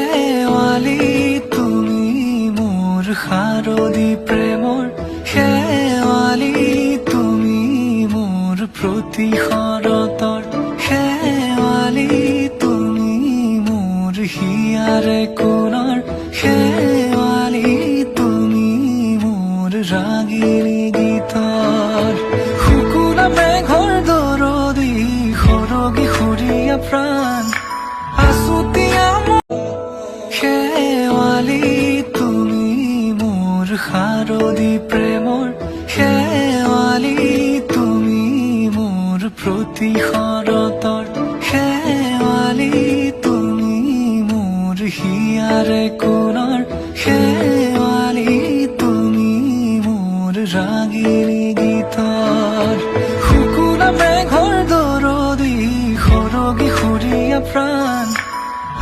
শেৱালি তুমি মোৰ শাৰদী প্ৰেমৰ শেৱালি তুমি মোৰ প্ৰতি শৰতৰ শেৱালি তুমি মোৰ হিয়াৰে কোণৰ শেৱালি তুমি মোৰ ৰাগিনী গীতৰ শুকুলা মেঘৰ দৰদি সৰগী সৰীয়া প্ৰাণ আছুতীয়া শেৱালি তুমি মোৰ শাৰদী প্ৰেমৰ শেৱালি তুমি মোৰ প্ৰতি শৰতৰ শেৱালি তুমি মোৰ হিয়াৰে কোণৰ